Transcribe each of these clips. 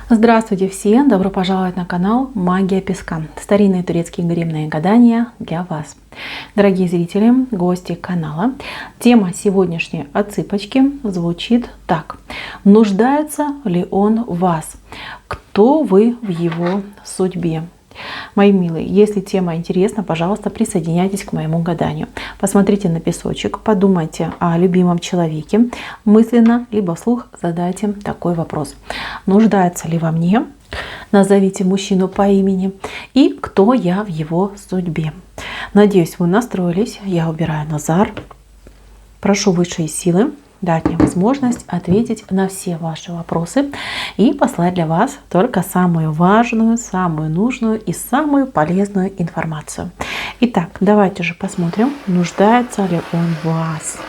Здравствуйте всем! Добро пожаловать на канал Магия Песка. Старинные турецкие гаремные гадания для вас. Дорогие зрители, гости канала, тема сегодняшней отсыпочки звучит так. Нуждается ли он в вас? Кто вы в его судьбе? Мои милые, если тема интересна, пожалуйста, присоединяйтесь к моему гаданию. Посмотрите на песочек, подумайте о любимом человеке, мысленно либо вслух задайте такой вопрос. Нуждается ли во мне? Назовите мужчину по имени и кто я в его судьбе. Надеюсь, вы настроились. Я убираю Назар. Прошу высшие силы дать мне возможность ответить на все ваши вопросы и послать для вас только самую важную, самую нужную и самую полезную информацию. Итак, давайте же посмотрим, нуждается ли он в вас.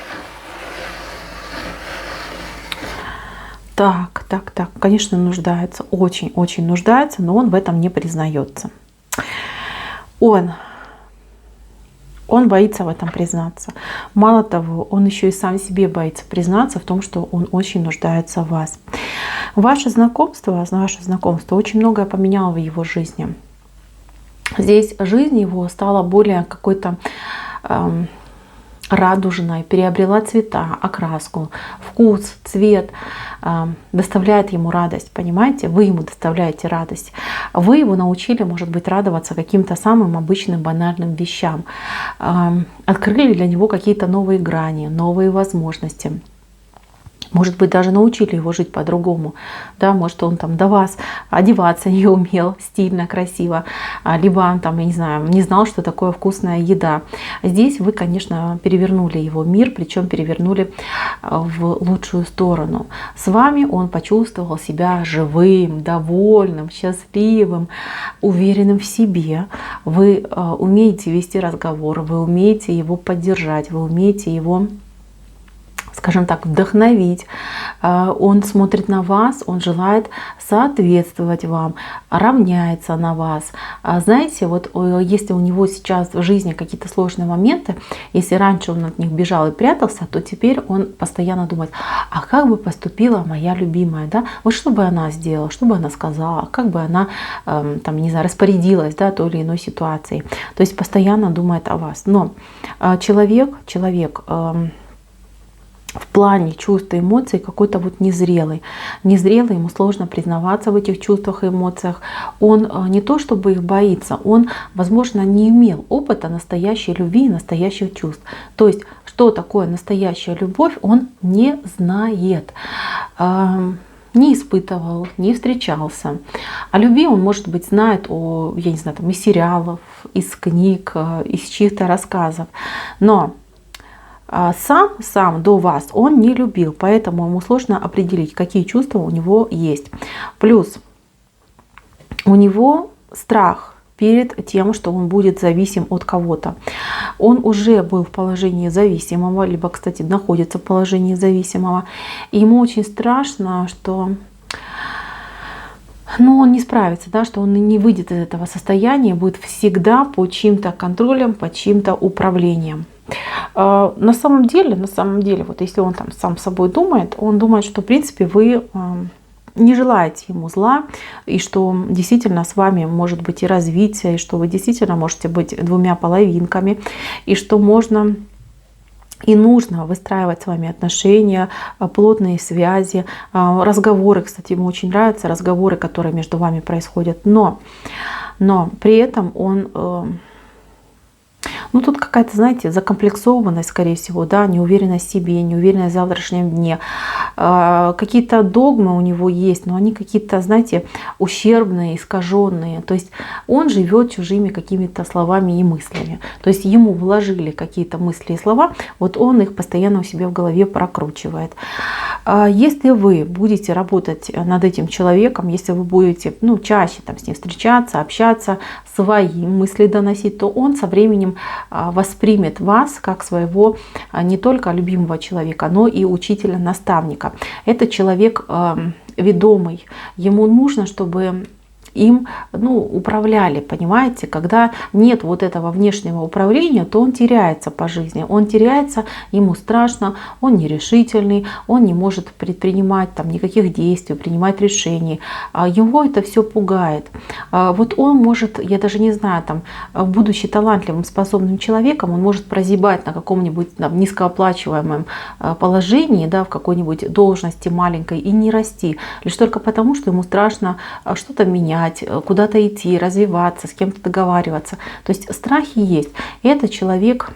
Так, конечно, нуждается, очень-очень нуждается, но он в этом не признается. Он боится в этом признаться. Мало того, он еще и сам себе боится признаться в том, что он очень нуждается в вас. Ваше знакомство очень многое поменяло в его жизни. Здесь жизнь его стала более какой-то радужной, переобрела цвета, окраску, вкус, цвет, доставляет ему радость, понимаете? Вы ему доставляете радость. Вы его научили, может быть, радоваться каким-то самым обычным банальным вещам. Открыли для него какие-то новые грани, новые возможности. Может быть, даже научили его жить по-другому. Да, может, он там до вас одеваться не умел стильно, красиво. Либо он там, я не знаю, не знал, что такое вкусная еда. Здесь вы, конечно, перевернули его мир, причем перевернули в лучшую сторону. С вами он почувствовал себя живым, довольным, счастливым, уверенным в себе. Вы умеете вести разговор, вы умеете его поддержать, вы умеете его, скажем так, вдохновить. Он смотрит на вас, он желает соответствовать вам, равняется на вас. Знаете, вот если у него сейчас в жизни какие-то сложные моменты, если раньше он от них бежал и прятался, то теперь он постоянно думает, а как бы поступила моя любимая, да? Вот что бы она сделала, что бы она сказала, как бы она, там, не знаю, распорядилась, да, той или иной ситуацией. То есть постоянно думает о вас. Но человек в плане чувств и эмоций какой-то вот незрелый. Незрелый, ему сложно признаваться в этих чувствах и эмоциях. Он не то чтобы их боится, он, возможно, не имел опыта настоящей любви и настоящих чувств. То есть, что такое настоящая любовь, он не знает. Не испытывал, не встречался. О любви он, может быть, знает я не знаю, там, из сериалов, из книг, из чьих-то рассказов. Но сам до вас он не любил, поэтому ему сложно определить, какие чувства у него есть. Плюс у него страх перед тем, что он будет зависим от кого-то. Он уже был в положении зависимого, либо, кстати, находится в положении зависимого. И ему очень страшно, что он не справится, да, что он не выйдет из этого состояния, будет всегда под чьим-то контролем, под чьим-то управлением. На самом деле, вот если он там сам собой думает, он думает, что в принципе вы не желаете ему зла, и что действительно с вами может быть и развитие, и что вы действительно можете быть двумя половинками, и что можно и нужно выстраивать с вами отношения, плотные связи, разговоры. Кстати, ему очень нравятся разговоры, которые между вами происходят, но при этом он... тут какая-то, знаете, закомплексованность, скорее всего, да, неуверенность в себе, неуверенность в завтрашнем дне. Какие-то догмы у него есть, но они какие-то, знаете, ущербные, искаженные. То есть он живет чужими какими-то словами и мыслями. То есть ему вложили какие-то мысли и слова, вот он их постоянно у себя в голове прокручивает. Если вы будете работать над этим человеком, если вы будете чаще там с ним встречаться, общаться, свои мысли доносить, то он со временем воспримет вас как своего не только любимого человека, но и учителя-наставника. Это человек ведомый. Ему нужно, чтобы им, ну, управляли, понимаете? Когда нет вот этого внешнего управления, то он теряется по жизни, он теряется, ему страшно, он нерешительный, он не может предпринимать там никаких действий, принимать решений, его это все пугает. Вот он может, я даже не знаю, там, будучи талантливым, способным человеком, он может прозябать на каком-нибудь там низкооплачиваемом положении, да, в какой-нибудь должности маленькой и не расти, лишь только потому, что ему страшно что-то менять, куда-то идти, развиваться, с кем-то договариваться. То есть страхи есть. И этот человек,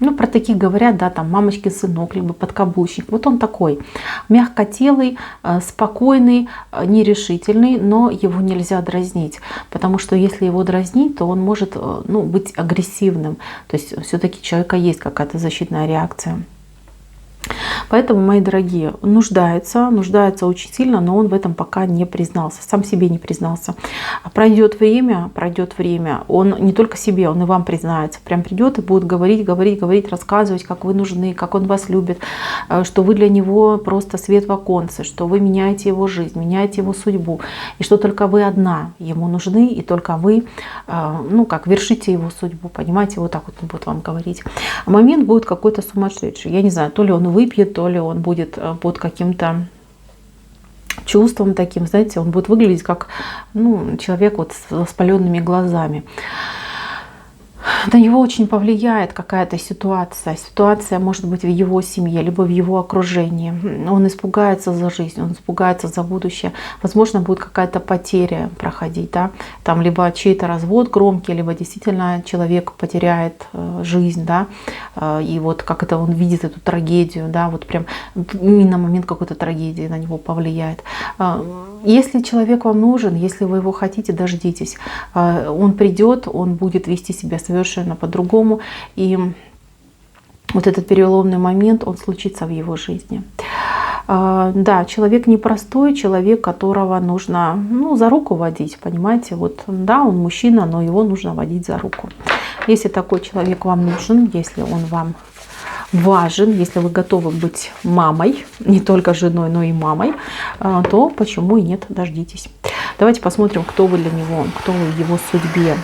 ну, про таких говорят, да, там мамочкин сынок, либо подкаблучник. Вот он такой, мягкотелый, спокойный, нерешительный, но его нельзя дразнить, потому что если его дразнить, то он может, ну, быть агрессивным. То есть все-таки у человека есть какая-то защитная реакция. Поэтому, мои дорогие, нуждается очень сильно, но он в этом пока не признался, сам себе не признался. Пройдет время, он не только себе, он и вам признается. Прям придет и будет говорить, рассказывать, как вы нужны, как он вас любит, что вы для него просто свет в оконце, что вы меняете его жизнь, меняете его судьбу, и что только вы одна ему нужны, и только вы, ну, как вершите его судьбу, понимаете, вот так вот он будет вам говорить. Момент будет какой-то сумасшедший, я не знаю, то ли он выпьет, то ли он будет под каким-то чувством таким, знаете, он будет выглядеть как, ну, человек вот с воспаленными глазами. На него очень повлияет какая-то ситуация. Ситуация может быть в его семье, либо в его окружении. Он испугается за жизнь, он испугается за будущее. Возможно, будет какая-то потеря проходить. Да? Там либо чей-то развод громкий, либо действительно человек потеряет жизнь. Да? И вот как это он видит эту трагедию. Да? Вот прям именно момент какой-то трагедии на него повлияет. Если человек вам нужен, если вы его хотите, дождитесь. Он придет, он будет вести себя совершенно по-другому. И вот этот переломный момент, он случится в его жизни. Да, человек непростой, человек, которого нужно, ну, за руку водить, понимаете. Вот, да, он мужчина, но его нужно водить за руку. Если такой человек вам нужен, если он вам важен, если вы готовы быть мамой, не только женой, но и мамой, то почему и нет, дождитесь. Давайте посмотрим, кто вы для него, кто вы в его судьбе.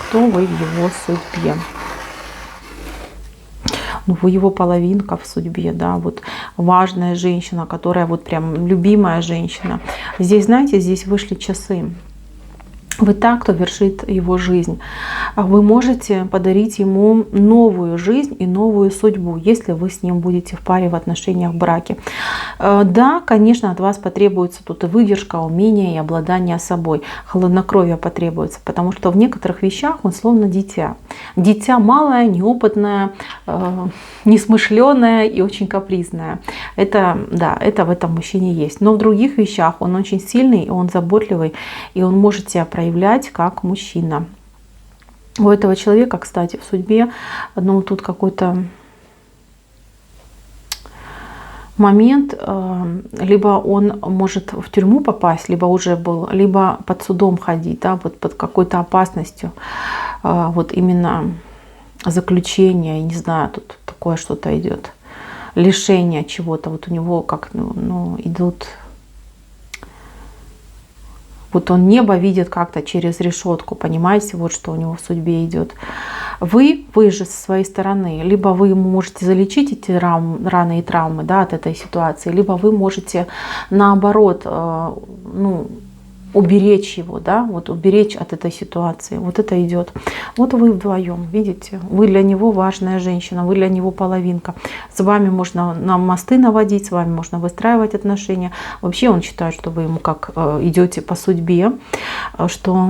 Кто вы в его судьбе. Ну, вы его половинка в судьбе, да, вот важная женщина, которая вот прям любимая женщина. Здесь, знаете, здесь вышли часы. Вы та, кто вершит его жизнь. Вы можете подарить ему новую жизнь и новую судьбу, если вы с ним будете в паре, в отношениях, в браке. Да, конечно, от вас потребуется тут и выдержка, умение, и обладание собой. Хладнокровие потребуется, потому что в некоторых вещах он словно дитя. Дитя малое, неопытное, несмышленое и очень капризное. Это, да, это в этом мужчине есть. Но в других вещах он очень сильный, он заботливый, и он может себя проявлять как мужчина. У этого человека, кстати, в судьбе, ну, тут какой-то момент, либо он может в тюрьму попасть, либо уже был, либо под судом ходить, да, вот под какой-то опасностью, вот именно заключение, не знаю, тут такое что-то идет, лишение чего-то, вот у него как, ну, идут. Вот он небо видит как-то через решетку, понимаете, вот что у него в судьбе идет. Вы же со своей стороны, либо вы ему можете залечить эти раны и травмы, да, от этой ситуации, либо вы можете наоборот, ну, уберечь его, да, вот уберечь от этой ситуации. Вот это идет. Вот вы вдвоем, видите, вы для него важная женщина, вы для него половинка. С вами можно на мосты наводить, с вами можно выстраивать отношения. Вообще он считает, что вы ему как идете по судьбе, что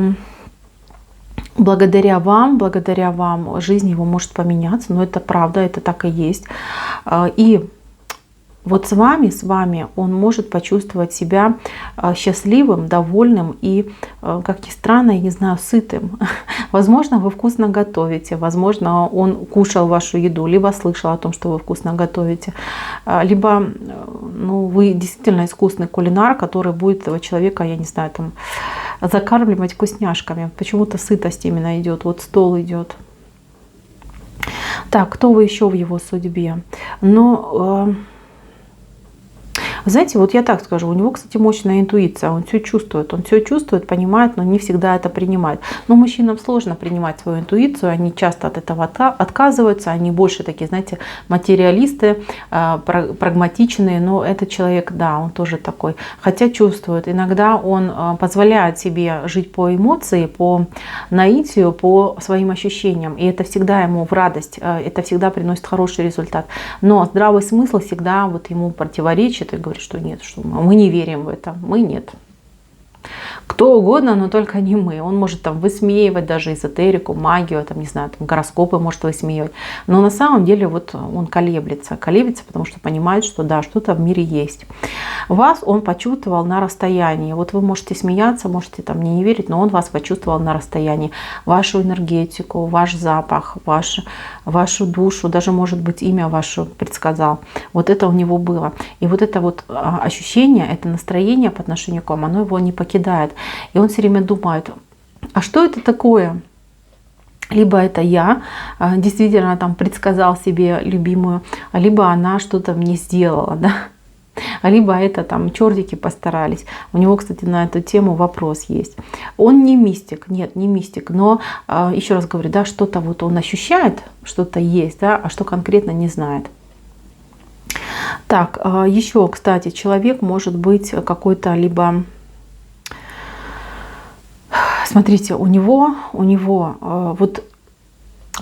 благодаря вам жизнь его может поменяться, но это правда, это так и есть. И вот с вами он может почувствовать себя счастливым, довольным и, как ни странно, я не знаю, сытым. Возможно, вы вкусно готовите, возможно, он кушал вашу еду, либо слышал о том, что вы вкусно готовите, либо, ну, вы действительно искусный кулинар, который будет этого человека, я не знаю, там, закармливать вкусняшками. Почему-то сытость именно идет, вот стол идет. Так, кто вы еще в его судьбе? Но Знаете, вот я так скажу, у него, кстати, мощная интуиция, он все чувствует, понимает, но не всегда это принимает. Но мужчинам сложно принимать свою интуицию, они часто от этого отказываются, они больше такие, знаете, материалисты, прагматичные, но этот человек, да, он тоже такой, хотя чувствует. Иногда он позволяет себе жить по эмоции, по наитию, по своим ощущениям, и это всегда ему в радость, это всегда приносит хороший результат. Но здравый смысл всегда вот ему противоречит и говорит, что нет, что мы не верим в это, мы нет. Кто угодно, но только не мы. Он может там высмеивать даже эзотерику, магию, там, не знаю, там, гороскопы может высмеивать. Но на самом деле вот он колеблется, потому что понимает, что да, что-то в мире есть. Вас он почувствовал на расстоянии. Вот вы можете смеяться, можете там не верить, но он вас почувствовал на расстоянии. Вашу энергетику, ваш запах, вашу душу, даже, может быть, имя ваше предсказал. Вот это у него было. И вот это вот ощущение, это настроение по отношению к вам, оно его не покидает. И он все время думает, а что это такое? Либо это я действительно там предсказал себе любимую, либо она что-то мне сделала, да? Либо это там чертики постарались. У него, кстати, на эту тему вопрос есть. Он не мистик, нет, не мистик, но еще раз говорю, да, что-то вот он ощущает, что-то есть, да, а что конкретно не знает. Так, еще, кстати, человек может быть какой-то либо... Смотрите, у него вот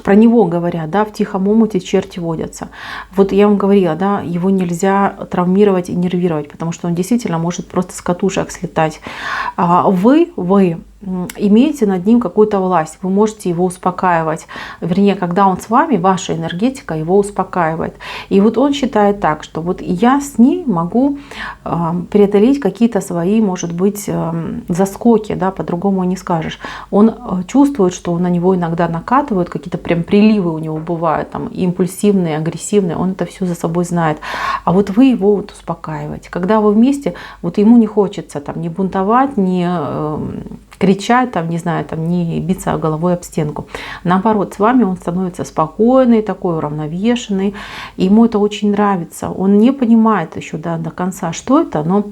про него говорят, да, в тихом омуте черти водятся. Вот я вам говорила, да, его нельзя травмировать и нервировать, потому что он действительно может просто с катушек слетать. Вы имеете над ним какую-то власть, вы можете его успокаивать. Вернее, когда он с вами, ваша энергетика его успокаивает. И вот он считает так, что вот я с ней могу преодолеть какие-то свои, может быть, заскоки, да, по-другому не скажешь. Он чувствует, что на него иногда накатывают, какие-то прям приливы у него бывают, там, импульсивные, агрессивные, он это все за собой знает. А вот вы его вот успокаиваете. Когда вы вместе, вот ему не хочется там не бунтовать, не кричать, там, не знаю, там, не биться головой об стенку. Наоборот, с вами он становится спокойный, такой уравновешенный. Ему это очень нравится. Он не понимает еще до конца, что это, но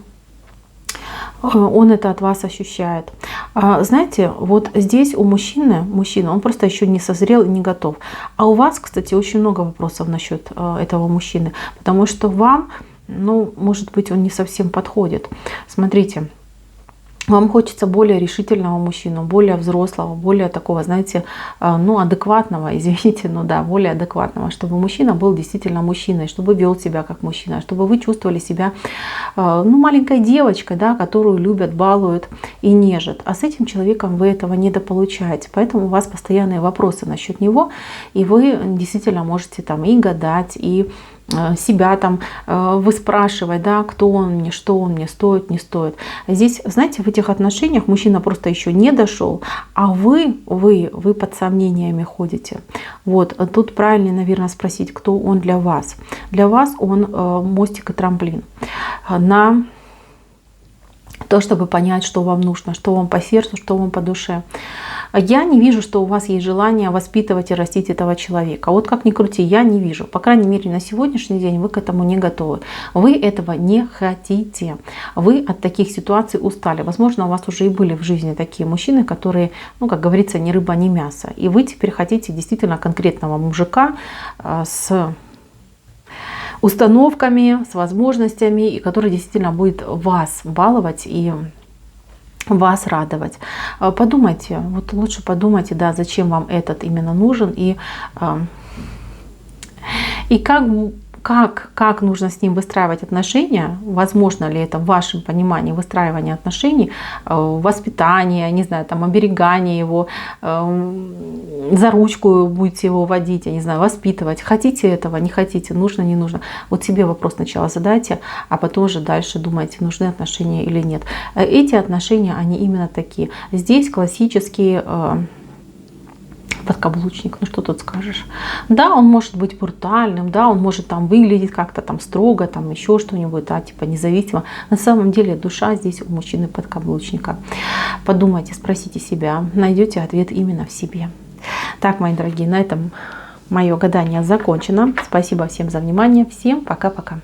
он это от вас ощущает. Знаете, вот здесь у мужчины, он просто еще не созрел и не готов. А у вас, кстати, очень много вопросов насчет этого мужчины, потому что вам, ну, может быть, он не совсем подходит. Смотрите, вам хочется более решительного мужчину, более взрослого, более такого, знаете, ну, адекватного, извините, но да, более адекватного, чтобы мужчина был действительно мужчиной, чтобы вел себя как мужчина, чтобы вы чувствовали себя, ну, маленькой девочкой, да, которую любят, балуют и нежат. А с этим человеком вы этого недополучаете, поэтому у вас постоянные вопросы насчет него, и вы действительно можете там и гадать, и себя там выспрашивать, да, кто он мне, что он мне, стоит, не стоит. Здесь, знаете, в этих отношениях мужчина просто еще не дошел, а вы под сомнениями ходите. Вот, тут правильно, наверное, спросить, кто он для вас. Для вас он мостик и трамплин на то, чтобы понять, что вам нужно, что вам по сердцу, что вам по душе. Я не вижу, что у вас есть желание воспитывать и растить этого человека. Вот как ни крути, я не вижу. По крайней мере, на сегодняшний день вы к этому не готовы. Вы этого не хотите. Вы от таких ситуаций устали. Возможно, у вас уже и были в жизни такие мужчины, которые, ну, как говорится, ни рыба, ни мясо. И вы теперь хотите действительно конкретного мужика с установками, с возможностями, и который действительно будет вас баловать и вас радовать. Подумайте, вот лучше подумайте, да, зачем вам этот именно нужен, и как нужно с ним выстраивать отношения, возможно ли это в вашем понимании выстраивания отношений, воспитание, не знаю, там, оберегание его, за ручку будете его водить, я не знаю, воспитывать. Хотите этого, не хотите, нужно, не нужно. Вот себе вопрос сначала задайте, а потом уже дальше думайте, нужны отношения или нет. Эти отношения, они именно такие. Здесь классические подкаблучник, ну что тут скажешь. Да, он может быть брутальным, да, он может там выглядеть как-то там строго, там еще что-нибудь, да, типа независимо. На самом деле душа здесь у мужчины подкаблучника. Подумайте, спросите себя, найдете ответ именно в себе. Так, мои дорогие, на этом мое гадание закончено. Спасибо всем за внимание. Всем пока-пока.